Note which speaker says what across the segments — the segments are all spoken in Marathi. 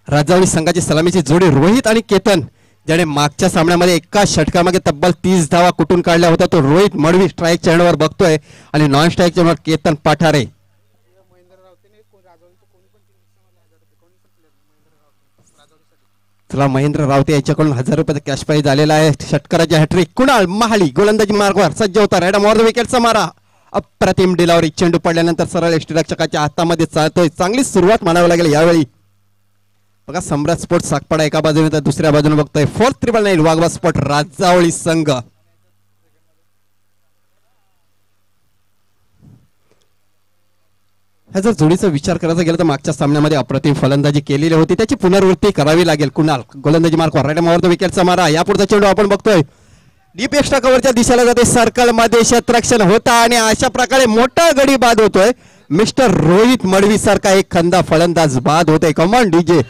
Speaker 1: राजावळी संघाची सलामीची जोडी रोहित आणि केतन, ज्याने मागच्या सामन्यामध्ये एका षटकामागे तब्बल 30 धावा कुठून काढल्या होत्या, तो रोहित मडवी स्ट्राईक चॅनलवर बघतोय आणि नॉन स्ट्राईक चॅनलवर केतन पठारे. चला महेंद्र रावते यांच्याकडून 1000 रुपयाचा कॅश प्राइज आलेला आहे. षटकाराची हॅट्रिक. कुणाल महाली गोलंदाजी मार्गावर सज्ज होता. राईट ऑफ द विकेटचा मारा. अप्रतिम डिलावर एक चेंडू पडल्यानंतर सरळ यष्टीरक्षकाच्या हातामध्ये चालतोय. चांगली सुरुवात म्हणावी लागेल यावेळी. बघा सम्राट स्पोर्ट सागपाडा एका बाजूने तर दुसऱ्या बाजूने बघतोय 4-9 वाघबा स्पोर्ट राजावळी संघ. ह्या जर जोडीचा विचार करायचा गेला तर मागच्या सामन्यामध्ये अप्रतिम फलंदाजी केलेली होती, त्याची पुनरावृत्ती करावी लागेल. कुणाल गोलंदाजी मार्कवर राईट ऑफ द विकेटचा मारा. यापुढचा चेंडू आपण बघतोय डीप एक्स्ट्रा कव्हरच्या दिशेला जाते. सर्कल मध्ये क्षेत्ररक्षण होता आणि अशा प्रकारे मोठा गडी बाद होतोय. मिस्टर रोहित मडवी सारखा एक खंदा फलंदाज बाद होतोय. Come on DJ.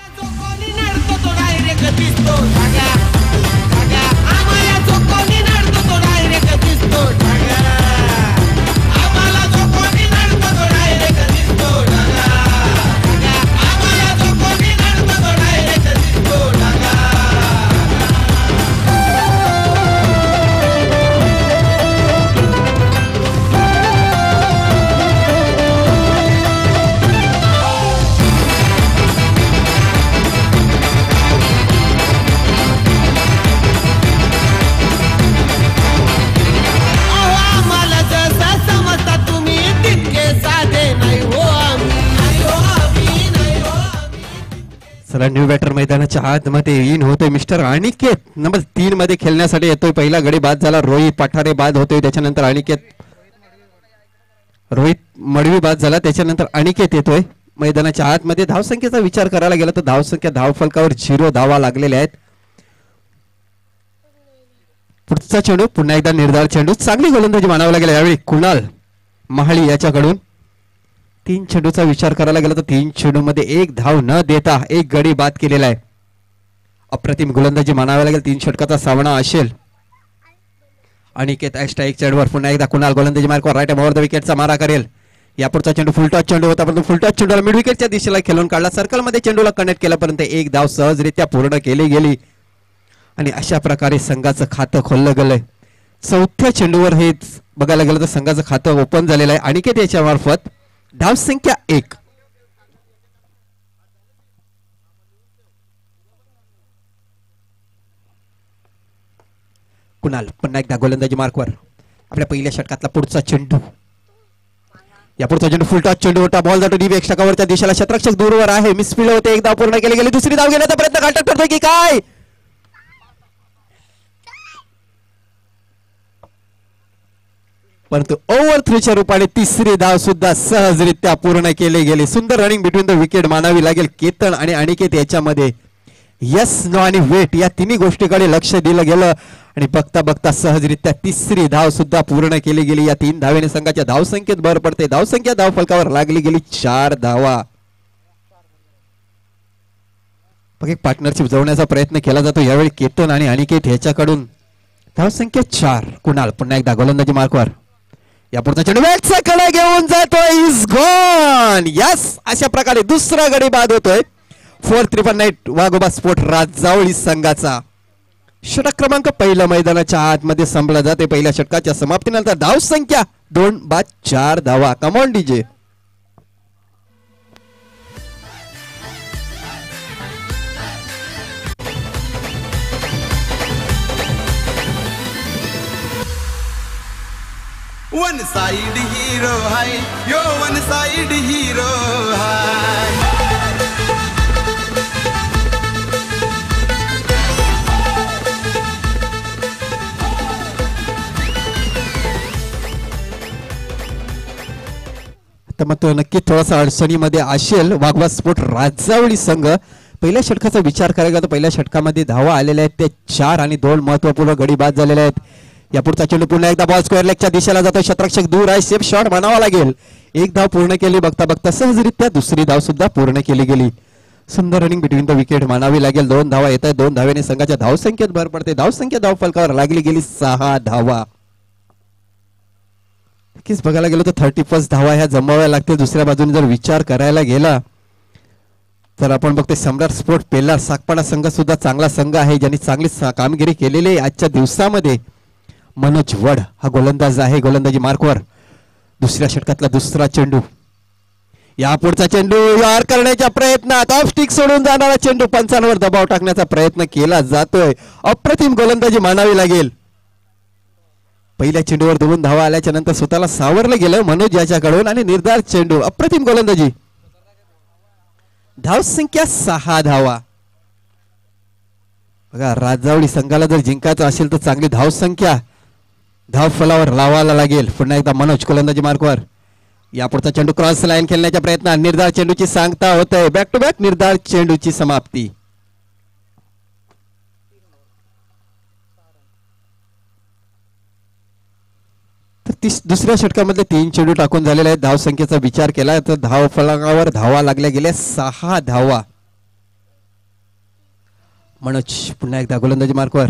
Speaker 1: चला न्यू बॅटर मैदानाच्या आतमध्ये इन होतोय मिस्टर अनिकेत. नंबर 3 मध्ये खेळण्यासाठी येतोय. पहिला गडी बाद झाला. रोहित पठारे बाद होतोय. त्याच्यानंतर रोहित मडवी बाद झाला. त्याच्यानंतर अनिकेत येतोय मैदानाच्या आतमध्ये. धावसंख्येचा विचार करायला गेला तर धावसंख्या धावफलकावर 0 धावा लागलेल्या आहेत. पुढचा चेंडू पुन्हा एकदा निर्धार चेंडू. चांगली गोलंदाजी मानावं लागेल यावेळी कुणाल महाली याच्याकडून. 3 चेंडूचा विचार करायला गेला तर 3 चेंडू मध्ये 1 धाव न देता 1 गडी बाद केलेला आहे. अप्रतिम गोलंदाजी मानावी लागेल. 3 षटकाचा सामना असेल. अनिकेत स्ट्राईक चेंडूवर पुन्हा एकदा कुणाल गोलंदाजी मार्कवर राईट ओव्हर द विकेटचा मारा करेल. यापुढचा चेंडू फुलटॉस चेंडू होता, परंतु फुलटॉस चेंडूला मिड विकेटच्या दिशेला खेळून काढला. सर्कल मध्ये चेंडूला कनेक्ट केल्यापर्यंत 1 धाव सहजरित्या पूर्ण केली गेली आणि अशा प्रकारे संघाचं खातं खोललं गेलंय. 4थ्या चेंडूवर हे बघायला गेलं तर संघाचं खातं ओपन झालेलं आहे. अनिकेत याच्या मार्फत धावसंख्या 1. कुणाल पुन्हा एकदा गोलंदाजी मार्कवर. आपल्या पहिल्या षटकातला पुढचा चेंडू. या पुढचा चेंडू फुलटॉस चेंडू होता. बॉल जातो डीप एक्स्ट्रा कव्हरच्या दिशेला. क्षेत्ररक्षक दूरवर आहे. मिसफील्ड होते. 1 धाव पूर्ण केली गेली. दुसरी धाव घेण्याचा प्रयत्न घाटक करतोय की काय, परंतु ओव्हर 3च्या रूपाने तिसरी धाव सुद्धा सहजरित्या पूर्ण केली गेली. सुंदर रनिंग बिटवीन द विकेट मानावी लागेल केतन आणि अनिकेत याच्यामध्ये. यस नो आणि वेट या तिन्ही गोष्टीकडे लक्ष दिलं गेलं आणि बघता बघता सहजरित्या तिसरी धाव सुद्धा पूर्ण केली गेली. या 3 धावेने संघाच्या धावसंख्येत भर पडते. धावसंख्या धाव फलकावर लागली गेली 4 धावा. बघ एक पार्टनरशिप जवळण्याचा प्रयत्न केला जातो यावेळी केतन आणि अनिकेत ह्याच्याकडून. धावसंख्या 4. कुणाल पुन्हा एकदा गोलंदाजी मार्कवर. यापुढचा चेंडू बॅटचा कडा घेऊन जातोय. Is gone. यस अशा प्रकारे दुसरा गडी बाद होतोय. 4-9 वाघोबा स्पोर्ट राजावळी संघाचा. षटक क्रमांक पहिल्या मैदानाच्या आतमध्ये संपला जाते. पहिल्या षटकाच्या समाप्तीनंतर धावसंख्या 2 बाद 4 धावा. Come on DJ.
Speaker 2: One side hero हाय यो वन साइड हीरो हाय.
Speaker 1: तर मग तो नक्की थोडासा अडचणीमध्ये असेल वाघबा स्पोर्ट राजावळी संघ. पहिल्या षटकाचा विचार करायला तर पहिल्या षटकामध्ये धावा आलेल्या आहेत ते 4 आणि 2 महत्वपूर्ण गडी बाद झालेले आहेत. यापुढचा चेंडू पुन्हा एकदा बॉल स्क्वेअर लेगच्या दिशेला जातो. क्षेत्ररक्षक दूर आहे. सेफ शॉट म्हणावा लागेल. 1 धाव पूर्ण केली. बघता बघता सहजरित्या दुसरी धाव सुद्धा पूर्ण केली गेली. सुंदर रनिंग बिटवीन द विकेट मानावी लागेल. 2 धावा येत आहेत. 2 धावेने संघाच्या धावसंख्येत भर पडते. धावसंख्या धाव फलकावर लागली गेली 6 धावा. नक्कीच बघायला गेलो तर 31 धावा ह्या जमवाव्या लागतील. दुसऱ्या बाजूने जर विचार करायला गेला तर आपण बघतोय सम्राट स्पोर्ट पेल्लार साकपाडा संघ सुद्धा चांगला संघ आहे, ज्यांनी चांगली कामगिरी केलेली आहे आजच्या दिवसामध्ये. मनोज वड हा गोलंदाज आहे, गोलंदाजी मार्कवर. दुसऱ्या षटकातला दुसरा चेंडू, यापुढचा चेंडू यार करण्याच्या प्रयत्नात ऑफ स्टिक सोडून जाणारा चेंडू, पंचांवर दबाव टाकण्याचा प्रयत्न केला जातोय. अप्रतिम गोलंदाजी मानावी लागेल. पहिल्या चेंडूवर 2 धावा आल्याच्या नंतर स्वतःला सावरलं गेलं मनोज याच्याकडून आणि निर्धार चेंडू, अप्रतिम गोलंदाजी. धाव संख्या 6 धावा. बघा राजावळी संघाला जर जिंकायचं असेल तर चांगली धाव संख्या धाव फलावर लावायला लागेल. पुन्हा एकदा मनोज गोलंदाजी मार्कवर. यापुढचा चेंडू क्रॉस लाईन खेळण्याच्या प्रयत्नात निर्धार चेंडूची सांगता होते. बॅक टू बॅक निर्धार चेंडूची समाप्ती. दुसऱ्या षटकामधले 3 चेंडू टाकून झालेले आहेत. धाव संख्येचा विचार केला तर धाव फलकावर धावा लागल्या गेल्या 6 धावा. मनोज पुन्हा एकदा गोलंदाजी मार्कवर.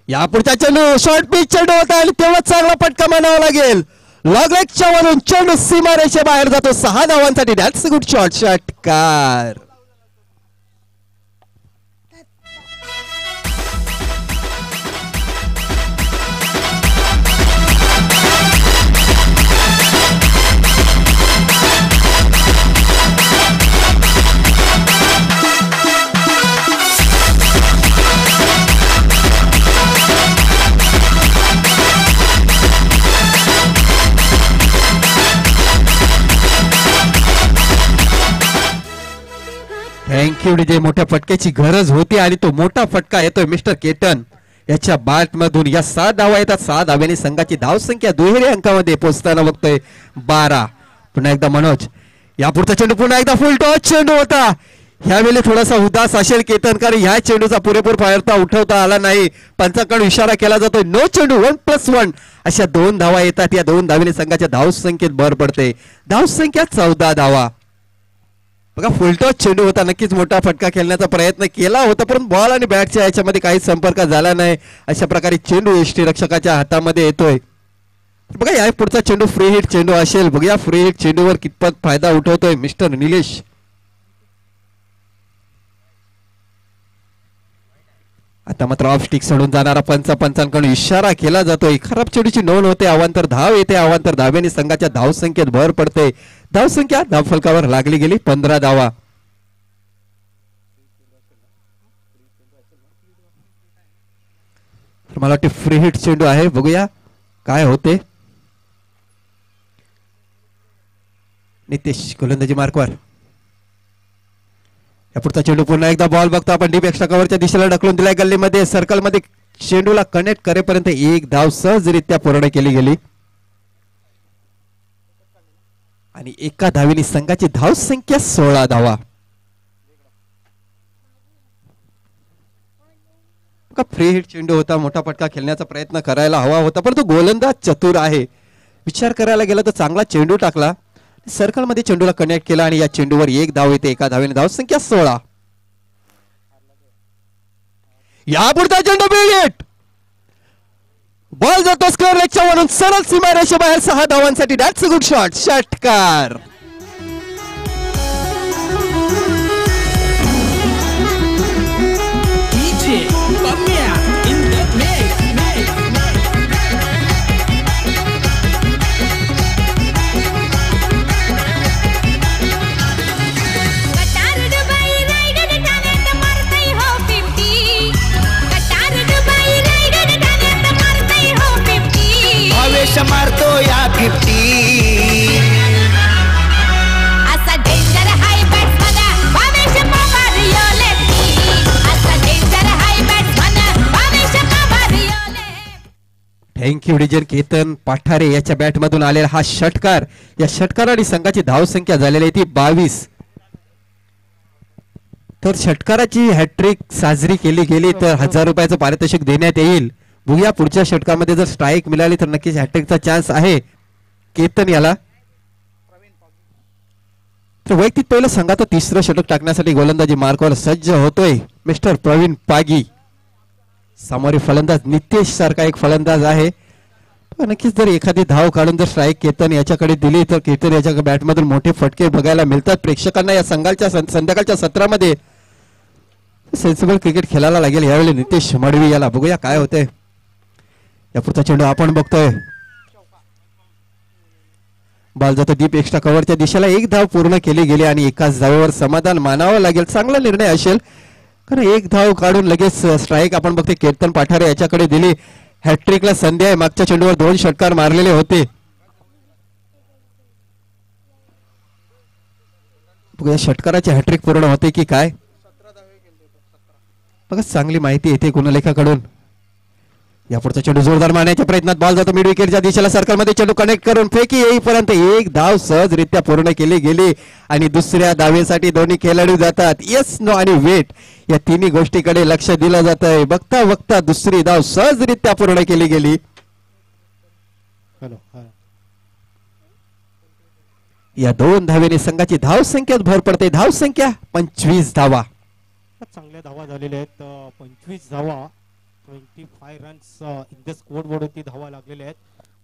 Speaker 1: यापुढचा चेंडू शॉर्ट पिच चेंडू होता आणि तेवढा चांगला फटका मानावा लागेल. लॉग लेगच्या वरून चेंडू सीमा रेषेबाहेर जातो. 6 धावांसाठी दॅट्स अ गुड शॉट. षटकार. Thank you DJ. मोठ्या फटक्याची गरज होती आणि तो मोठा फटका येतोय मिस्टर केतन याच्या बॅट मधून. या 6 धावा येतात. 6 धाव्याने संघाची धाव संख्या दुहेरी अंकामध्ये पोहोचताना बघतोय 12. पुन्हा एकदा मनोज. यापुढचा चेंडू पुन्हा एकदा फुल टॉस चेंडू होता. ह्यावेळी थोडासा उदास असेल केतन, कारण ह्या चेंडूचा पुरेपूर फायरता उठवता आला नाही. पंचाकडून इशारा केला जातोय नो चेंडू. 1+1 अशा 2 धावा येतात. या 2 धावेने संघाच्या धाव संख्येत भर पडते. धाव संख्या 14 धावा. बघा फुलटॉस चेंडू होता. नक्कीच मोठा फटका खेळण्याचा प्रयत्न केला होता, परंतु बॉल आणि बॅटच्या याच्यामध्ये काही संपर्क झाला नाही. अशा प्रकारे चेंडू यष्टीरक्षकाच्या हातामध्ये येतोय. बघा या पुढचा चेंडू फ्री हिट चेंडू असेल. बघा फ्री हिट चेंडूवर कितपत फायदा उठवतोय मिस्टर निलेश. आता मात्र ऑफ स्टिक सोडून जाणारा पंचांकडून इशारा केला जातोय. खराब चेंडूची नोंद होते. अवांतर धाव येते. अवांतर धावेने संघाच्या धाव संख्येत भर पडते. धाव संख्या धाव फलकावर लागली गेली 15 धावा. मला वाटते फ्री हिट चेंडू आहे. बघूया काय होते. नितेश गोलंदाजी मार्कवर. या पुढचा चेंडू पुन्हा एकदा बॉल बघतो आपण डीप एक्स्ट्रा कव्हरच्या दिशेला ढकलून दिलाय. गल्लीमध्ये सर्कलमध्ये चेंडूला कनेक्ट करेपर्यंत 1 धाव सहजरित्या पूर्ण केली गेली आणि 1 धावेने संघाची धाव संख्या 16 धावा. फ्री हिट चेंडू होता. मोठा फटका खेळण्याचा प्रयत्न करायला हवा होता, परंतु गोलंदाज चतुर आहे. विचार करायला गेला तर चांगला चेंडू टाकला, सर्कल मध्ये चेंडूला कनेक्ट केला आणि या चेंडूवर 1 धाव येते. 1 धावेने धाव संख्या 16. यापुढचा चेंडू बिग बॉल जातो स्क्वेअर लेगच्या वरून सरळ सीमा रेषेबाहेर 6 धावांसाठी. That's a good shot. षटकार.
Speaker 2: मारतो या 50.
Speaker 3: असा डेंजर हाय बॅट्समन भावेश पवारियोले. असा डेंजर हाय बॅट्समन भावेश पवारियोले.
Speaker 1: थँक्यू डिजर केतन पाठारे याच्या बॅट मधून आलेला हा षटकार. या षटकाराने संघाची धाव संख्या झालेली आहे ती 22. तर षटकाराची हॅट्रिक साजरी केली गेली तर 1000 रुपयाचं पारितोषिक देण्यात येईल. बघूया पुढच्या षटकामध्ये जर स्ट्राईक मिळाली तर नक्कीच हॅट्रिकचा चान्स आहे केतन याला. तर वैयक्तिक पहिलं संघाचं 3रं षटक टाकण्यासाठी गोलंदाजी मार्कवर सज्ज होतोय मिस्टर प्रवीण पागी. समोरील फलंदाज नितेश सारखा एक फलंदाज आहे. नक्कीच जर एखादी धाव काढून जर स्ट्राईक केतन याच्याकडे दिली तर केतन याच्या बॅटमधून मोठे फटके बघायला मिळतात प्रेक्षकांना या संघाच्या संध्याकाळच्या सत्रामध्ये. सेन्सिबल क्रिकेट खेळायला लागेल यावेळी नितेश मडवी याला. बघूया काय होतंय. या पुढचा चेंडू आपण बघतोय. बॉल जातो डीप एक्स्ट्रा कव्हरच्या दिशेला. एक धाव पूर्ण केली गेली आणि एकाच धावेवर समाधान मानावं लागेल. चांगला निर्णय असेल कारण एक धाव काढून लगेच स्ट्राईक आपण बघतोय केतन पाठारे याच्याकडे दिली. हॅट्रिकला संधी आहे. मागच्या चेंडूवर 2 षटकार मारलेले होते. बघूया षटकाराची हॅट्रिक पूर्ण होते की काय. बघा चांगली माहिती येते गुणलेखाकडून. या पुढचा चेंडू जोरदार मारण्याच्या प्रयत्नात बॉल जातो मिड विकेटच्या दिशेला. सर्कलमध्ये चेंडू कनेक्ट करून फेकी येईपर्यंत एक धाव सहजरित्या पूर्ण केली गेली आणि दुसऱ्या धावेसाठी दोन्ही खेळाडू जातात. येस नो आणि वेट या तिन्ही गोष्टीकडे लक्ष दिलं जात आहे. बघता बघता दुसरी धाव सहजरित्या पूर्ण केली गेली. या 2 धावेने संघाची धाव संख्येत भर पडते. धाव संख्या 25 धावा.
Speaker 4: चांगल्या धावा झालेल्या आहेत. 25 धावा 25 runs in the score board वरती धावा लागलेल्या आहेत.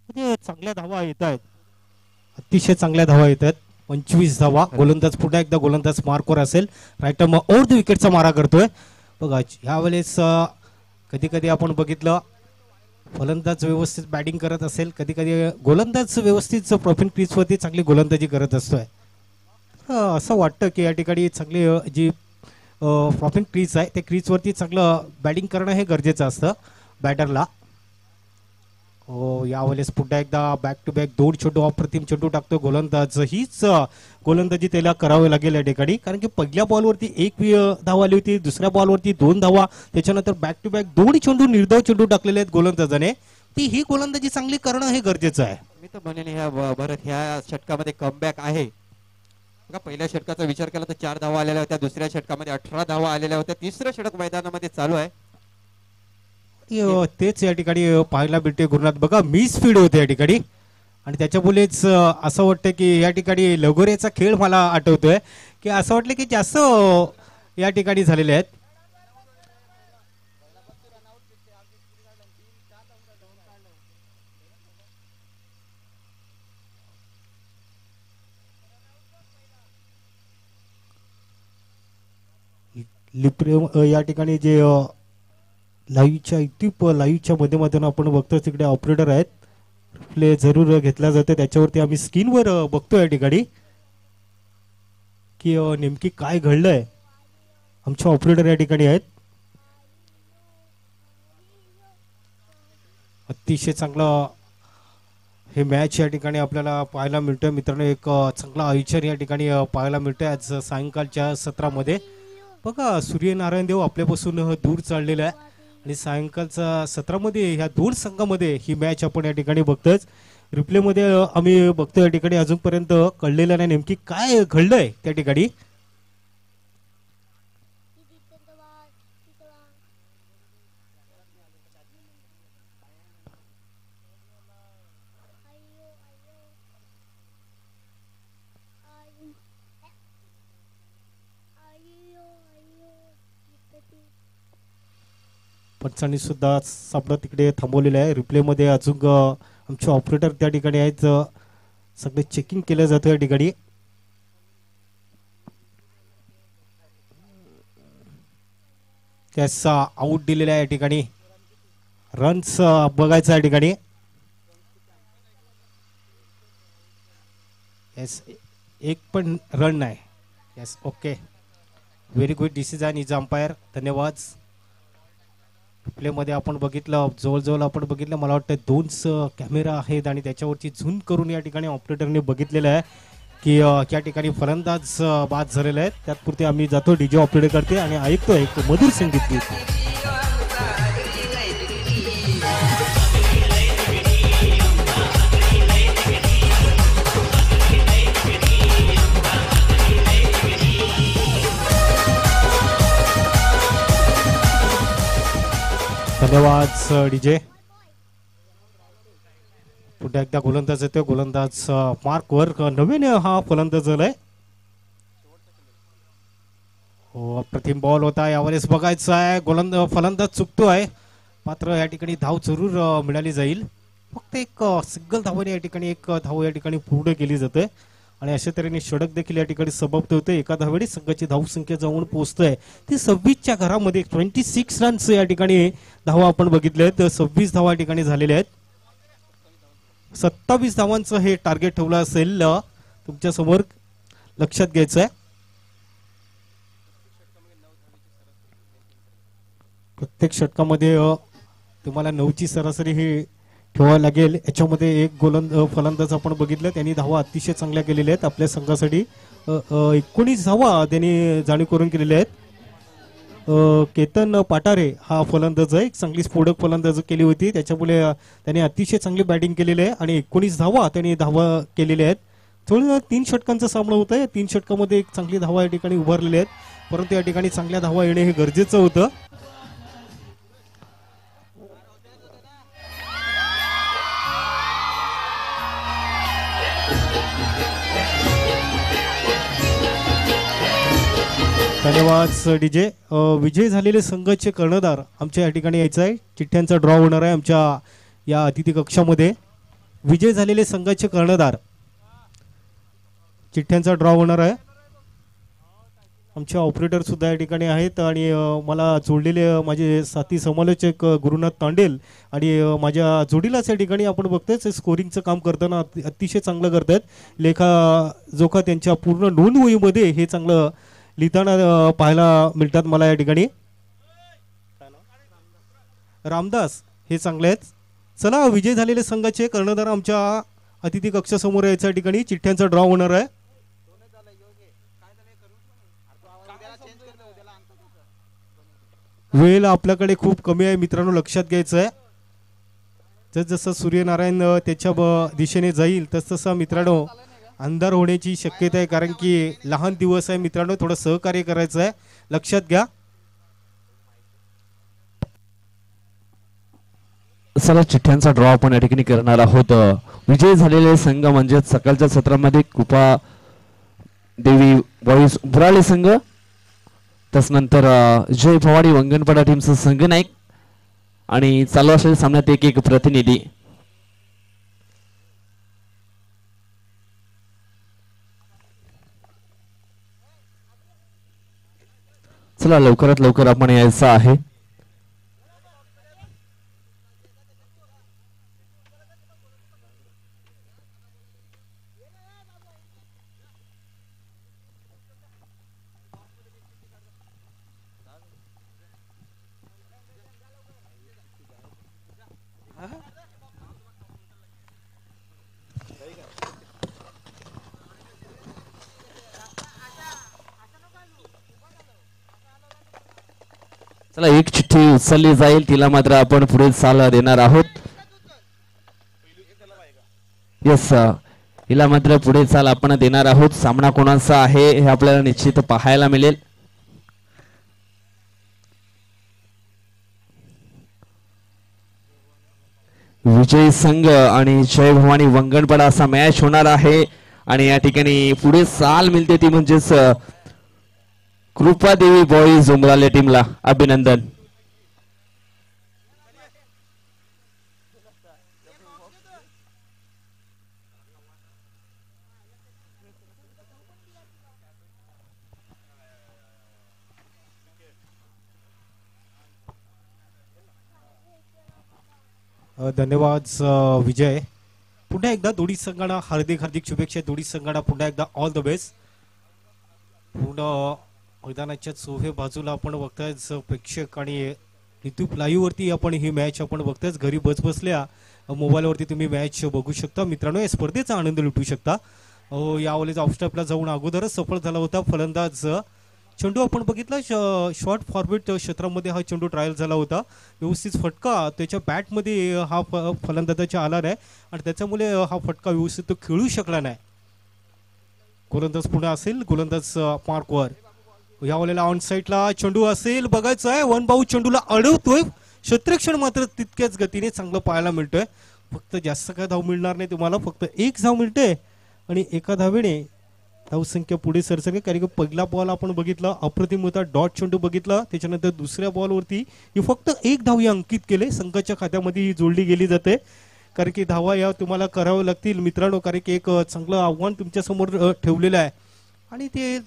Speaker 4: म्हणजे चांगल्या धावा येत आहेत. अतिशय चांगल्या धावा येत आहेत. 25 धावा. गोलंदाज पुन्हा एकदा गोलंदाज मार्कवर असेल. राईट आर्म ओव्हर द विकेटचा मारा करतोय. बघा यावेळेस कधी कधी आपण बघितलं फलंदाज व्यवस्थित बॅटिंग करत असेल. कधी कधी गोलंदाज व्यवस्थित प्रॉफिट क्रीजवरती चांगली गोलंदाजी करत असतोय. असं वाटतं की या ठिकाणी चांगली जी प्रॉफिट क्रीज आहे त्या क्रीजवरती चांगलं बॅटिंग करणं हे गरजेचं असतं बॅटरला. हो यावेळेस पुन्हा एकदा बॅक टू बॅक 2 चेंडू अप्रतिम चेंडू टाकतोय गोलंदाज. हीच गोलंदाजी त्याला करावी लागेल या ठिकाणी कारण की पहिल्या बॉलवरती 1 धाव आली होती. दुसऱ्या बॉलवरती 2 धावा. त्याच्यानंतर बॅक टू बॅक 2 चेंडू निर्धाव चेंडू टाकलेले आहेत गोलंदाजाने. ती ही गोलंदाजी चांगली करणं हे गरजेचं आहे.
Speaker 1: मी तर म्हणेन ह्या षटकामध्ये कमबॅक आहे. पहिल्या षटकाचा विचार केला तर 4 धावा आलेल्या होत्या. दुसऱ्या षटकामध्ये 18 धावा आलेल्या होत्या. तिसरं षटक मैदानामध्ये चालू आहे.
Speaker 4: तेच या ठिकाणी पाहायला भेटते गुरुनाथ. बघा मिस फीड होते या ठिकाणी आणि त्याच्यामुळेच असं वाटतं की या ठिकाणी लगोऱ्याचा खेळ मला आठवतोय की असं वाटलं की जास्त या ठिकाणी झालेले आहेत. या ठिकाणी जे लाईव्हच्या माध्यमातून आपण बघतो तिकडे ऑपरेटर आहेत. प्ले जरूर घेतला जातो त्याच्यावरती आम्ही स्क्रीनवर बघतो या ठिकाणी की नेमकी काय घडलंय. आमचे ऑपरेटर या ठिकाणी आहेत. अतिशय चांगलं हे मॅच या ठिकाणी आपल्याला पाहायला मिळतोय मित्रांनो. एक चांगला आयोजन या ठिकाणी पाहायला मिळतोय आज सायंकाळच्या सत्रामध्ये. बघा सूर्यनारायण देव आपल्यापासून दूर चाललेला आहे आणि सायंकाळच्या सत्रामध्ये ह्या 2 संघामध्ये ही मॅच आपण या ठिकाणी बघतोच. रिप्लेमध्ये आम्ही बघतो या ठिकाणी अजूनपर्यंत कळलेलं नाही नेमकी काय घडलंय त्या ठिकाणी. पंचांनी सुद्धा सापडा तिकडे थांबवलेलं आहे. रिप्लेमध्ये अजून आमचे ऑपरेटर त्या ठिकाणी आहेत. सगळे चेकिंग केलं जातं या ठिकाणी. त्याचा आउट दिलेला आहे या ठिकाणी. रन्स बघायचं या ठिकाणी. येस एक पण रन नाही. Yes okay very good decision is umpire. धन्यवाद. प्ले मध्ये आपण बघितलं जवळजवळ आपण बघितलं मला वाटतं 2 कॅमेरा आहेत आणि त्याच्यावरती झूम करून या ठिकाणी ऑपरेटरने बघितलेलं आहे की या ठिकाणी फलंदाज बाद झालेले आहेत. त्यातपुरते आम्ही जातो डीजे ऑपरेटर करते आणि ऐकतो एक मधुर संगीत गीत. धन्यवाद डीजे. पुन्हा एकदा गोलंदाज येतोय. गोलंदाज मार्कवर नवीन हा फलंदाज झालाय. हो अप्रतिम बॉल होता. यावेळेस बघायचं आहे फलंदाज चुकतोय मात्र या ठिकाणी धाव जरूर मिळाली जाईल. फक्त एक सिंगल धावाने या ठिकाणी एक धाव या ठिकाणी पूर्ण केली जाते आणि अशा तऱ्हेने षटक देखील या ठिकाणी समाप्त होते. एका धावेने संघाची धावसंख्या जाऊन पोहोचतोय ती 26च्या घरामध्ये 26 रन्स या ठिकाणी धावा आपण बघितले आहेत. 26 धावा या ठिकाणी झालेल्या आहेत. 27 धावांचं हे टार्गेट ठेवलं असेल तुमच्या समोर, लक्षात घ्यायचं आहे. प्रत्येक षटकामध्ये तुम्हाला 9ची सरासरी ही ठेवायला लागेल. याच्यामध्ये एक फलंदाज आपण बघितलं, त्यांनी धावा अतिशय चांगल्या केलेल्या आहेत आपल्या संघासाठी. 19 धावा त्यांनी जाणीव करून केलेल्या आहेत. केतन पाटारे हा फलंदाज आहे, एक चांगली स्फोटक फलंदाज केली होती, त्याच्यामुळे त्यांनी अतिशय चांगली बॅटिंग केलेली आहे आणि 19 धावा त्यांनी केलेल्या आहेत. थोडं 3 षटकांचा सामना होता आहे. 3 षटकामध्ये एक चांगली धावा या ठिकाणी उभारलेल्या आहेत, परंतु या ठिकाणी चांगल्या धावा येणे हे गरजेचं होतं. धन्यवाद डीजे. विजय झालेले संघाचे कर्णधार आमच्या या ठिकाणी यायचं आहे. चिठ्ठ्यांचा ड्रॉ होणार आहे आमच्या या अतिथी कक्षामध्ये. विजय झालेले संघाचे कर्णधार चिठ्ठ्यांचा ड्रॉ होणार आहे. आमचे ऑपरेटर सुद्धा या ठिकाणी आहेत आणि मला जोडलेले माझे साथी समालोचक गुरुनाथ तांडेल आणि माझ्या जोडीलाच या ठिकाणी आपण बघतोय स्कोरिंगचं काम करताना अतिशय चांगलं करतायत. लेखा त्यांच्या पूर्ण नोंदवहीमध्ये हे चांगलं लिहिताना पाहायला मिळतात मला या ठिकाणी. रामदास हे चांगले आहेत. चला, विजय झालेले संघाचे कर्णधार आमच्या अतिथी कक्षासमोर यायच्या या ठिकाणी चिठ्ठ्यांचा ड्रॉ होणार आहे. वेळ आपल्याकडे खूप कमी आहे मित्रांनो, लक्षात घ्यायचं आहे. जसजसं सूर्यनारायण त्याच्या दिशेने जाईल तसतसं मित्रांनो अंधार होण्याची शक्यता आहे, कारण की लहान दिवस आहे मित्रांनो, थोडं सहकार्य करायचं आहे, लक्षात घ्या.
Speaker 5: चला, चिठ्ठ्यांचा ड्रॉ आपण या ठिकाणी करणार आहोत. विजय झालेले संघ म्हणजे सकाळच्या सत्रामध्ये कृपा देवी बॉईज बुराळे संघ, त्यानंतर जय भवानी वंगणपाडा टीमचा संघ नाईक आणि चालू असलेल्या सामन्यात एक प्रतिनिधी. चला, लवकरात लवकर आपण यायचं आहे. चला, एक चिठ्ठी उचलली जाईल, तिला मात्र आपण पुढे चाल देणार आहोत. यस, हिला मात्र पुढे चाल आपण देणार आहोत. सामना कोणाचा आहे हे आपल्याला निश्चित पाहायला मिळेल. विजय संघ आणि जय भवानी वंगणपाडा असा मॅच होणार आहे आणि या ठिकाणी पुढे चाल मिळते ती म्हणजेच कृपा देवी बॉईज उमराले टीमला अभिनंदन.
Speaker 4: धन्यवाद विजय. पुन्हा एकदा दोन्ही संघांना हार्दिक हार्दिक शुभेच्छा. दोन्ही संघांना पुन्हा एकदा ऑल द बेस्ट. पूर्ण मैदानाच्या चोहे बाजूला आपण बघताय प्रेक्षक आणि युट्यूब लाईव्ह वरती आपण ही मॅच आपण बघताय. घरी बसल्या मोबाईलवरती तुम्ही मॅच बघू शकता मित्रांनो. या स्पर्धेचा आनंद लुटू शकता. यावेळेस ऑफस्टॉपला जाऊन अगोदरच सफळ झाला होता फलंदाज. चेंडू आपण बघितला शॉर्ट फॉरवर्ड क्षेत्रामध्ये हा चेंडू ट्रायल झाला होता. व्यवस्थित फटका त्याच्या बॅटमध्ये हा फलंदाजाच्या आला नाही आणि त्याच्यामुळे हा फटका व्यवस्थित तो खेळू शकला नाही. गोलंदाज पुढे असेल, गोलंदाज मार्कवर. यावेळेला ऑन साईडला चेंडू असेल, बघायचं आहे वन बाऊ चेंडूला अडवतोय. क्षेत्ररक्षण मात्र तितक्याच गतीने चांगलं पाहायला मिळतोय. फक्त जास्त काय धाव मिळणार नाही तुम्हाला, फक्त एक धाव मिळते आणि एका धावेने धावसंख्या पुढे सरसरते. कारण की पहिला बॉल आपण बघितला अप्रतिम होता, डॉट चेंडू बघितला. त्याच्यानंतर दुसऱ्या बॉलवरती ही फक्त एक धाव अंकित केले. संघाच्या खात्यामध्ये ही जोडली गेली जाते. कारण की धावा या तुम्हाला करावं लागतील मित्रांनो, कारण की एक चांगलं आव्हान तुमच्या समोर ठेवलेलं आहे आणि ते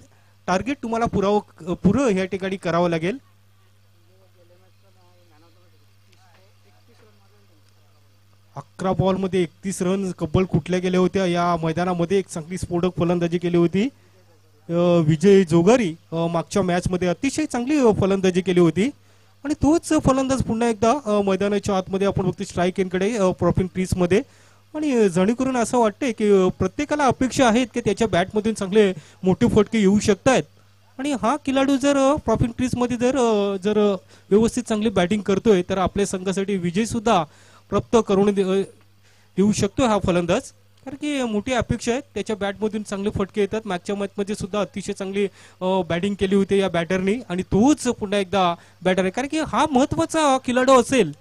Speaker 4: टार्गेट तुम्हाला पुरं या ठिकाणी करावं लागेल. अकरा बॉलमध्ये 31 रन कब्बल कुठल्या गेल्या होत्या. या मैदानामध्ये एक चांगली स्फोटक फलंदाजी केली होती विजय जोगारी. मागच्या मॅच मध्ये अतिशय चांगली फलंदाजी केली होती आणि तोच फलंदाज पुन्हा एकदा मैदानाच्या आतमध्ये आपण बघतो स्ट्राईक एनकडे प्रॉफिट क्रीज मध्ये. आणि जेणेकरून असं वाटतंय की प्रत्येकाला अपेक्षा आहेत की त्याच्या बॅटमधून चांगले मोठे फटके येऊ शकतात आणि हा खेळाडू जर प्रॉफिट क्रीज मध्ये जर व्यवस्थित चांगली बॅटिंग करतोय तर आपल्या संघासाठी विजय सुद्धा प्राप्त करून देऊ शकतो हा फलंदाज. कारण की मोठी अपेक्षा आहेत त्याच्या बॅटमधून चांगले फटके येतात. मागच्या मॅचमध्ये सुद्धा अतिशय चांगली बॅटिंग केली होती या बॅटरनी आणि तोच पुन्हा एकदा बॅटर आहे कारण की हा महत्वाचा खेळाडू असेल.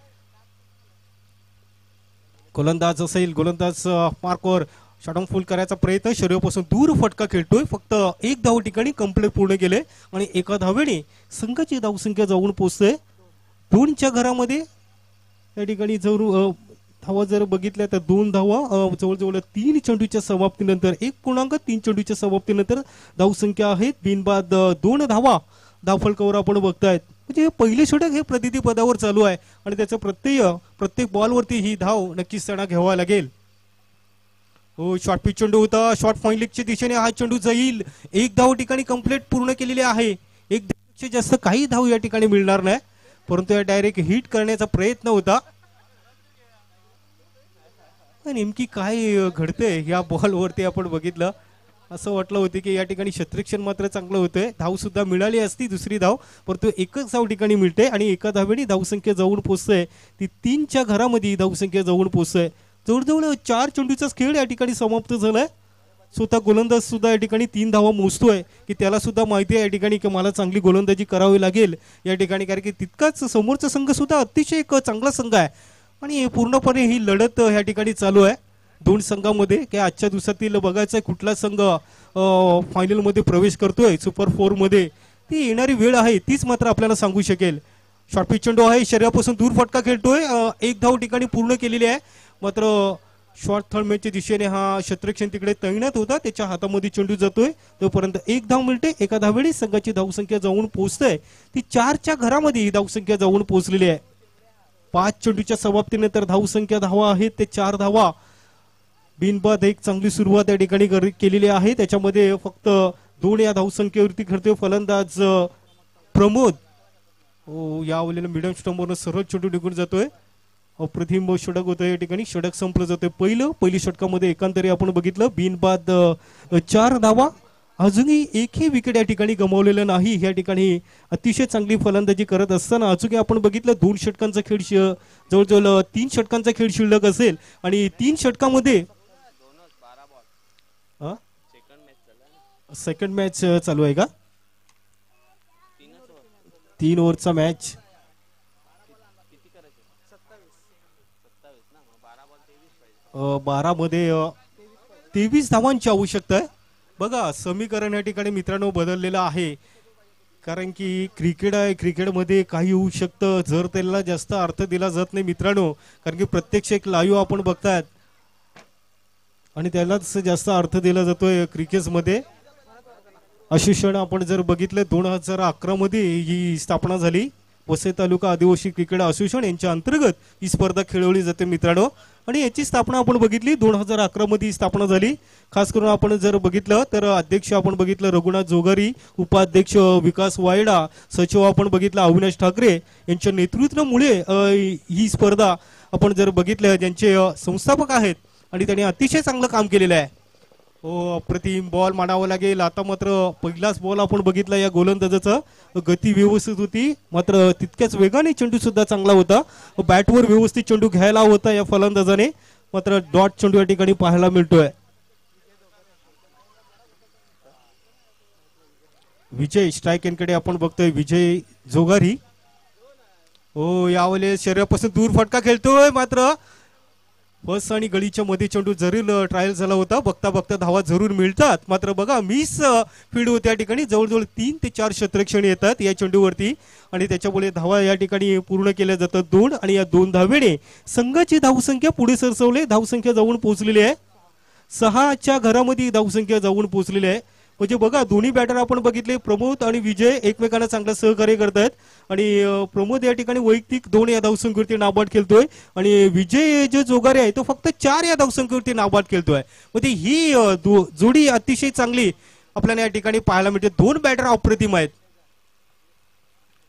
Speaker 4: गोलंदाज असेल, गोलंदाज मार्कवर शॉटॉन फुल करायचा प्रयत्न, शरीरापासून दूर फटका खेळतोय. फक्त एक धाव ठिकाणी कंप्लीट पूर्ण केले आणि एका धावेने संघाची धावसंख्या जाऊन पोहोचते 2च्या घरामध्ये. या ठिकाणी जर धावा जर बघितल्या तर 2 धावा जवळजवळ 3 चेंडूच्या समाप्तीनंतर 1.3 चेंडूच्या समाप्तीनंतर धावसंख्या आहेत. बिनबाद 2 धावा धावफलकावर आपण बघतायत. म्हणजे पहिले षटक हे प्रतिनिधी पदावर चालू आहे आणि त्याचं प्रत्येक बॉलवरती ही धाव नक्कीच त्यांना घ्यावा लागेल. हो, शॉर्ट पिच चेंडू होता. शॉर्ट फाईन लेगच्या दिशेने हा चेंडू जाईल. एक धाव ठिकाणी कंप्लीट पूर्ण केलेली आहे. एक धावपेक्षा जास्त काही धाव या ठिकाणी मिळणार नाही, परंतु या डायरेक्ट हिट करण्याचा प्रयत्न होता. नेमकी काय घडतंय या बॉलवरती आपण बघितलं. असं वाटलं होतं की या ठिकाणी क्षेत्ररक्षण मात्र चांगलं होतंय. धाव सुद्धा मिळाली असती दुसरी धाव, परंतु एकच धाव ठिकाणी मिळते आणि एका धावेने धावसंख्या जाऊन पोहोचते ती 3च्या घरामध्ये धावसंख्या जाऊन पोहोचते. जवळजवळ 4 चेंडूचाच खेळ या ठिकाणी समाप्त झालाय. स्वतः गोलंदाज सुद्धा या ठिकाणी 3 धावा मोजतोय की त्याला सुद्धा माहिती आहे या ठिकाणी की मला चांगली गोलंदाजी करावी लागेल या ठिकाणी, कारण की तितकाच समोरचा संघ सुद्धा अतिशय एक चांगला संघ आहे आणि पूर्णपणे ही लढत या ठिकाणी चालू आहे 2 संघांमध्ये. की आजच्या दिवसातील बघायचं आहे कुठला संघ फायनल मध्ये प्रवेश करतोय सुपर 4 मध्ये. ती येणारी वेळ आहे तीच मात्र आपल्याला सांगू शकेल. शॉर्ट पिच चेंडू आहे, शरीरापासून दूर फटका खेळतोय. एक धाव ठिकाणी पूर्ण केलेली आहे, मात्र शॉर्ट थर्ड मॅचच्या दिशेने हा क्षेत्ररक्षण तिकडे तैनात होता, त्याच्या हातामध्ये चेंडू जातोय. तोपर्यंत एक धाव मिळते. एका धावेने संघाची धावसंख्या जाऊन पोहोचते ती 4च्या घरामध्ये ही धावसंख्या जाऊन पोहोचलेली आहे. 5 चेंडूच्या समाप्तीनंतर धावसंख्या धावा आहेत ते 4 धावा. बिनबाद एक चांगली सुरुवात या ठिकाणी केलेली आहे. त्याच्यामध्ये फक्त 2 या धावसंख्येवरती खेळतोय फलंदाज प्रमोद. यावेळेला मिडियम स्टंपवरून सरळ चेंडू निघून जातोय. अप्रतिम षटक होतं या ठिकाणी. षटक संपलं जातोय. पहिली षटकामध्ये एकांतरी आपण बघितलं बिनबाद 4 धावा. अजूनही एकही विकेट या ठिकाणी गमावलेलं नाही. या ठिकाणी अतिशय चांगली फलंदाजी करत असताना अजूनही आपण बघितलं 2 षटकांचा खेळ जवळजवळ 3 षटकांचा खेळ शिल्लक असेल आणि 3 षटकामध्ये सेकंड मॅच चालू आहे का? 3 ओव्हरचा मॅच. 12 मध्ये 23 धावांची आवश्यकता आहे. बघा समीकरण या ठिकाणी मित्रांनो बदललेलं आहे, कारण की क्रिकेट आहे. क्रिकेटमध्ये काही होऊ शकतं जर त्याला जास्त अर्थ दिला जात नाही मित्रांनो, कारण की प्रत्यक्ष एक लाईव्ह आपण बघतात आणि त्यालाच जास्त अर्थ दिला जातोय क्रिकेटमध्ये. अशी क्षण आपण जर बघितलं 2011 मध्ये ही स्थापना झाली. वसई तालुका आदिवासी क्रिकेट असोसिएशन यांच्या अंतर्गत ही स्पर्धा खेळवली जाते मित्रांनो, आणि याची स्थापना आपण बघितली 2011 मध्ये ही स्थापना झाली. खास करून आपण जर बघितलं तर अध्यक्ष आपण बघितलं रघुनाथ जोगारी, उपाध्यक्ष विकास वायडा, सचिव आपण बघितलं अविनाश ठाकरे यांच्या नेतृत्वामुळे ही स्पर्धा आपण जर बघितलं ज्यांचे संस्थापक आहेत आणि त्यांनी अतिशय चांगलं काम केलेलं आहे. अप्रतिम बॉल मानावा लागेल. आता मात्र पहिलाच बॉल आपण बघितला या गोलंदाजाचा, गती व्यवस्थित होती, मात्र तितक्याच वेगाने चेंडू सुद्धा चांगला होता. बॅटवर व्यवस्थित चेंडू घ्यायला होता या फलंदाजाने, मात्र डॉट चेंडू या ठिकाणी पाहायला मिळतोय. विजय स्ट्राईक एनकडे आपण बघतोय विजय जोगारी. यावेळेस शरीरापासून दूर फटका खेळतोय, मात्र फर्स्ट आणि गलीच्या मध्ये चेंडू जरूर ट्रायल झाला होता. बघता बघता धावा जरूर मिळतात. मात्र बघा मिस फील्ड होती या ठिकाणी. जवळजवळ 3 ते 4 क्षेत्ररक्षण येतात या चेंडूवरती आणि त्याच्यामुळे धावा या ठिकाणी पूर्ण केल्या जातात 2 आणि या 2 धावेने संघाची धावसंख्या पुढे सरसवले. धावसंख्या जाऊन पोहोचलेली आहे 6च्या घरामध्ये. धावसंख्या जाऊन पोहोचलेली आहे. म्हणजे बघा दोन्ही बॅटर आपण बघितले प्रमोद आणि विजय एकमेकांना चांगलं सहकार्य करतायत आणि प्रमोद या ठिकाणी वैयक्तिक 2 या धावसंख्येवरती नाबाद खेळतोय आणि विजय जो जोगारे आहे तो फक्त 4 या धावसंख्येवरती नाबाद खेळतोय. म्हणजे ही जोडी अतिशय चांगली आपल्याला या ठिकाणी पाहायला मिळते. 2 बॅटर अप्रतिम आहेत.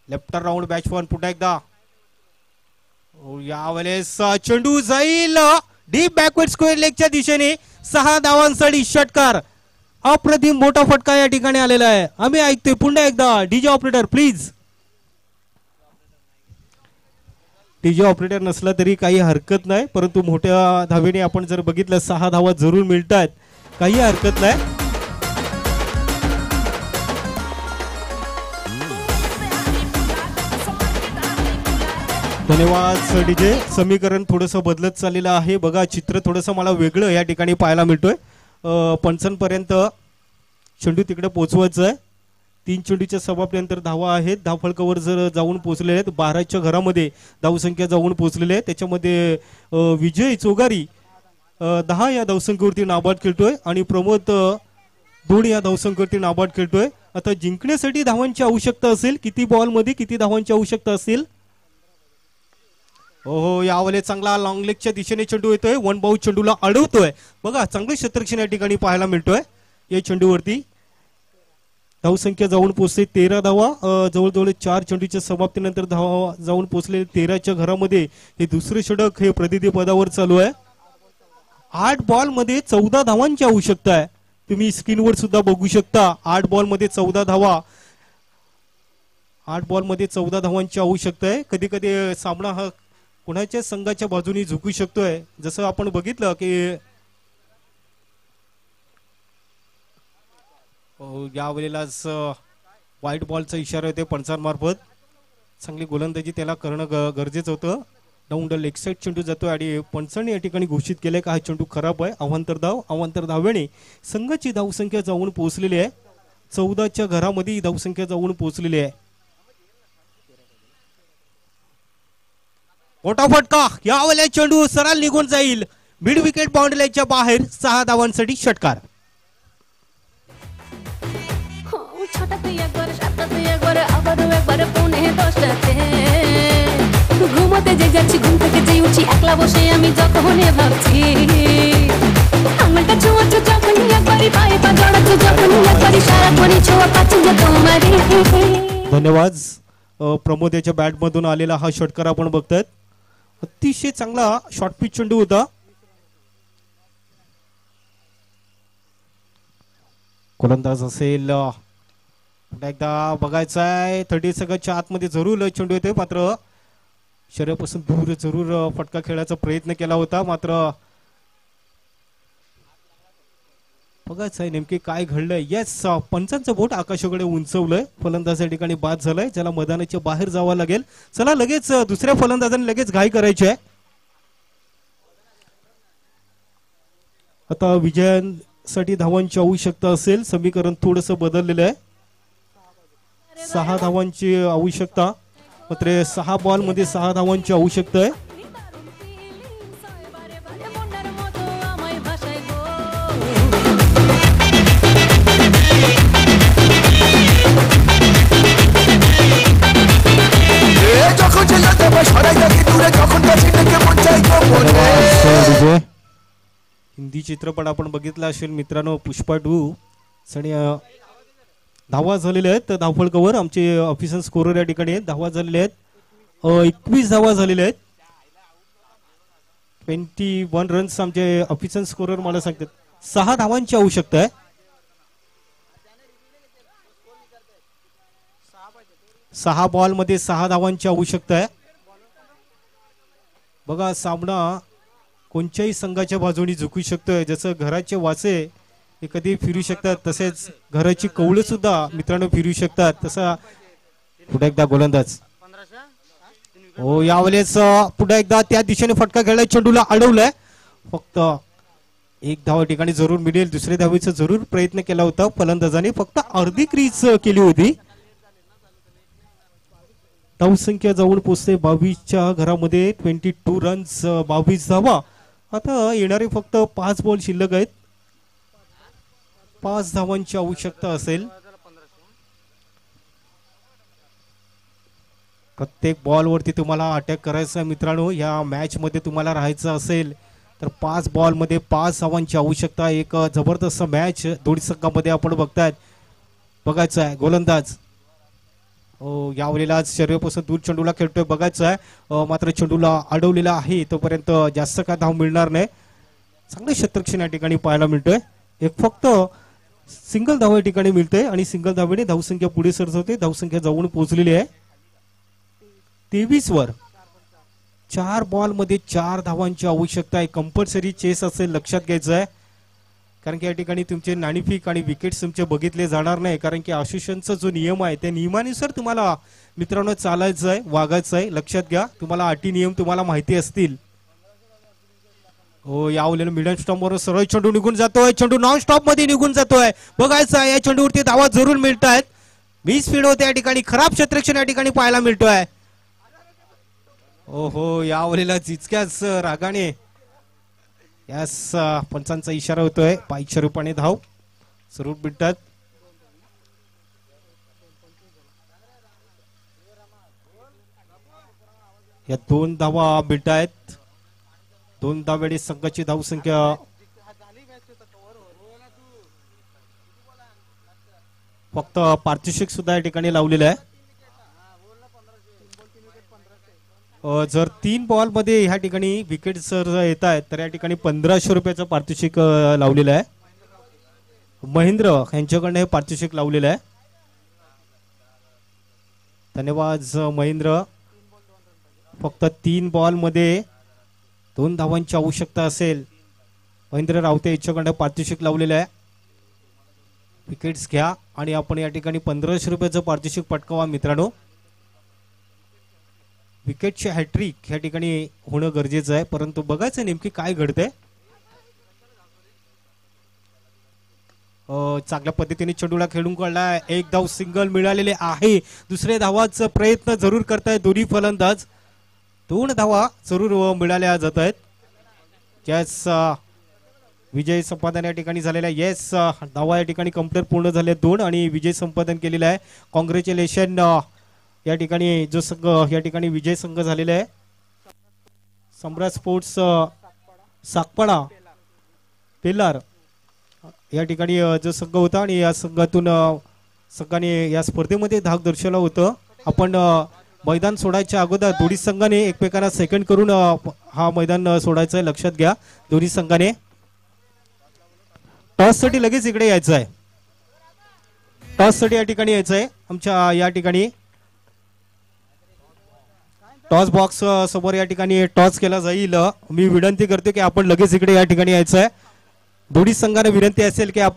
Speaker 4: लेफ्ट राऊंड बॅच वन पुन्हा एकदा यावेळेस चेंडू जाईल डीप बॅकवर्ड स्क्वेअर लेगच्या दिशेने. 6 धावांसाठी षटकार. अप्रतिम मोठा फटका या ठिकाणी आलेला आहे. आम्ही ऐकतोय पुन्हा एकदा DJ operator please. DJ operator नसला तरी काही हरकत नाही परंतु मोठ्या धावेने आपण जर बघितलं 6 धावा जरूर मिळतात काही हरकत नाही. धन्यवाद डीजे. समीकरण थोडंसं बदलत चाललेलं आहे. बघा चित्र थोडंसं मला वेगळं या ठिकाणी पाहायला मिळतोय. 55 चेंडू तिकडे पोहोचवायचा आहे. 3 चेंडूच्या समाप्तीनंतर धावा आहेत. धावफलकावर जर जाऊन पोहोचले आहेत 12च्या घरामध्ये धावसंख्या जाऊन पोहोचलेली आहे. त्याच्यामध्ये विजय चोगारी 10 या धावसंख्येवरती नाबाद खेळतोय आणि प्रमोद 2 या धावसंख्येवरती नाबाद खेळतोय. आता जिंकण्यासाठी धावांची आवश्यकता असेल. किती बॉलमध्ये किती धावांची आवश्यकता असेल? हो यावेळी चांगला लॉंग लेगच्या दिशेने चेंडू येतोय. 1 बाउंड चेंडूला अडवतोय. बघा चांगलं क्षेत्ररक्षण या ठिकाणी पाहायला मिळतोय या चेंडूवरती. धावसंख्या जाऊन पोहोचते 13 धावा. जवळजवळ 4 चेंडूच्या समाप्तीनंतर धावा जाऊन पोहोचले 13च्या घरामध्ये. हे दुसरे षटक हे प्रतिनिधी पदावर चालू आहे. 8 बॉल मध्ये 14 धावांची आवश्यकता आहे. तुम्ही स्क्रीनवर सुद्धा बघू शकता 8 बॉल मध्ये 14 धावा. 8 बॉल मध्ये 14 धावांची आवश्यकता आहे. कधी कधी सामना हा कोणाच्या संघाच्या बाजूने झुकू शकतोय. जसं आपण बघितलं की यावेळेलाच व्हाईट बॉलचा इशारा येतोय पंचांमार्फत. चांगली गोलंदाजी त्याला करणं गरजेचं होतं. डाऊन द लेग साईड चेंडू जातोय आणि पंचांनी या ठिकाणी घोषित केलंय का हा चेंडू खराब आहे. अवांतर धावेने संघाची धावसंख्या जाऊन पोहोचलेली आहे. 14च्या घरामध्ये धावसंख्या जाऊन पोहोचलेली आहे. मोठा फटका. यावेळेला चेंडू सरळ निघून जाईल मिड विकेट बाउंड्री लाईनच्या बाहेर. 6 धावांसाठी षटकार.
Speaker 6: ঘুমোতে যে যাচ্ছি ঘুম থেকে যে উঠি একলা বসে আমি যতক্ষণে ভাবছি আঙুলটা ছোঁয়াচ্ছ যখনই একবারই পায়ে পা জড়াচ্ছ যখনই একবারই সারাক্ষণই ছোঁয়া পাচ্ছি যে তোমারই.
Speaker 4: धन्यवाद. प्रमोद याच्या बॅट मधून आलेला हा षटकार आपण बघतायत. अतिशय चांगला शॉर्ट पिच चेंडू होता. गोलंदाज असेल एकदा बघायचं आहे. 30 सेकंदच्या आतमध्ये जरूर चेंडू येते. मात्र शरीरापासून दूर जरूर फटका खेळायचा प्रयत्न केला होता. मात्र बघायचं आहे नेमके काय घडलंय. येस पंचांचं बोट आकाशाकडे उंचवलंय. फलंदाज या ठिकाणी बाद झालाय. ज्याला मैदानाच्या बाहेर जावं लागेल. चला लगेच दुसऱ्या फलंदाजाने लगेच घाई करायची आहे. आता विजयांसाठी धावांची आवश्यकता असेल. समीकरण थोडंसं बदललेलं आहे. 6 धावांची आवश्यकता. मात्र 6 बॉल मध्ये 6 धावांची आवश्यकता आहे. हिंदी चित्रपट आपण बघितला असेल मित्रांनो पुष्पा 2 आणि धावा झालेल्या आहेत. धावफलकावर आमचे ऑफिशियल स्कोरर या ठिकाणी आहेत. धावा झालेल्या आहेत 21 धावा झालेल्या आहेत. 21 रन्स आमचे ऑफिशियल स्कोरर मला सांगतात. 6 धावांची आवश्यकता आहे. 6 बॉल मध्ये 6 धावांची आवश्यकता आहे. बघा सामना कोणत्याही संघाच्या बाजूने झुकू शकतोय. जसं घराचे वासे हे कधी फिरू शकतात तसेच घराची कौल सुद्धा मित्रांनो फिरू शकतात. तसा पुढे एकदा गोलंदाज हो यावेळेस पुढे एकदा त्या दिशेने फटका खेळलाय. चेंडूला अडवलाय. फक्त एक धाव या ठिकाणी जरूर मिळेल. दुसऱ्या धावेचा जरूर प्रयत्न केला होता फलंदाजाने, फक्त अर्धी क्रीज केली होती. धावसंख्या जाऊन पोचते 22च्या घरामध्ये. 22 रन्स, 22 धावा. आता येणारे फक्त 5 बॉल शिल्लक आहेत. 5 धावांची आवश्यकता असेल. प्रत्येक बॉल वरती तुम्हाला अटॅक करायचा आहे मित्रांनो. या मॅच मध्ये तुम्हाला राहायचं असेल तर 5 बॉल मध्ये 5 धावांची आवश्यकता. एक जबरदस्त मॅच दोन्ही संघामध्ये आपण बघायचं आहे. गोलंदाज यावेळेला शरीरापासून दूर चेंडूला खेळतोय बघायचं आहे. मात्र चेंडूला अडवलेला आहे, तोपर्यंत जास्त काय धाव मिळणार नाही. चांगलं क्षेत्ररक्षण या ठिकाणी पाहायला मिळतोय. एक फक्त सिंगल धाव या ठिकाणी मिळते आणि सिंगल धावेने धावसंख्या पुढे सरकवते. धावसंख्या जाऊन पोहोचलेली आहे 23 वर. 4 बॉल मध्ये 4 धावांची आवश्यकता आहे. कंपल्सरी चेस असेल, लक्षात घ्यायचं आहे. कारण की या ठिकाणी तुमचे नाणेफेक आणि विकेट्स तुमचे बघितले जाणार नाही. कारण की असोसिएशनचा जो नियम आहे त्या नियमानुसार तुम्हाला मित्रांनो चालायचं आहे, वागायचं आहे. लक्षात घ्या, तुम्हाला अटी नियम तुम्हाला माहिती असतील. हो, यावलेलं मिडल स्टॉप वर सरळ चेंडू निघून जातोय. चेंडू नॉन स्टॉप मध्ये निघून जातोय. बघायचं आहे या चेंडूवरती धावा जरूर मिळत आहेत. मिस फील्ड होते या ठिकाणी. खराब क्षेत्ररक्षण या ठिकाणी पाहायला मिळतोय. ओहो, यावलेला जितक्याच रागाने यास पंचांचा इशारा होतोय. 500 रुपयाने धाव जरूर मिळतात. या 2 धावा मिळत आहेत. 2 धावेने संघाची धावसंख्या फक्त पारितोषिक सुद्धा या ठिकाणी लावलेलं आहे. जर 3 बॉल मध्ये ह्या ठिकाणी विकेट जर येत आहेत तर या ठिकाणी 1500 रुपयाचं पारितोषिक लावलेलं आहे. महेंद्र यांच्याकडनं हे पारितोषिक लावलेलं आहे. धन्यवाद महेंद्र. फक्त 3 बॉल मध्ये 2 धावांची आवश्यकता असेल. महेंद्र रावते यांच्याकडनं पारितोषिक लावलेलं आहे. विकेट्स घ्या आणि आपण या ठिकाणी 1500 रुपयाचं पारितोषिक पटकावा मित्रांनो. विकेटची हॅट्रिक या ठिकाणी होणं गरजेचं आहे, परंतु बघायचं नेमकी काय घडतंय. चांगल्या पद्धतीने चेंडूला खेळून काढलाय. 1 धाव सिंगल मिळालेले आहे. दुसऱ्या धावाचा प्रयत्न जरूर करतायत दोन्ही फलंदाज. 2 धावा जरूर मिळाल्या जात आहेत. यास विजय संपादन या ठिकाणी झालेला आहे. येस, धावा या ठिकाणी कंप्लीट पूर्ण झाले 2 आणि विजय संपादन केलेला आहे. कॉंग्रॅच्युलेशन. या ठिकाणी जो संघ या ठिकाणी विजय संघ झालेला आहे सम्राट स्पोर्ट्स साकपाडा पेलार या ठिकाणी जो संघ होता आणि या संघातून संघाने या स्पर्धेमध्ये भाग दर्शवला होतं. आपण मैदान सोडायच्या अगोदर दोन्ही संघाने एकमेकांना सेकंड करून हा मैदान सोडायचं आहे. लक्षात घ्या, दोन्ही संघाने टॉस साठी लगेच इकडे यायचं आहे. टॉस साठी या ठिकाणी यायचं आहे. आमच्या या ठिकाणी टॉस बॉक्स समोर या ठिकाणी टॉस केला जाईल. मी विनंती करतो की आपण लगेच इकडे या ठिकाणी यायचं आहे. दोन्ही संघाने विनंती असेल की आपण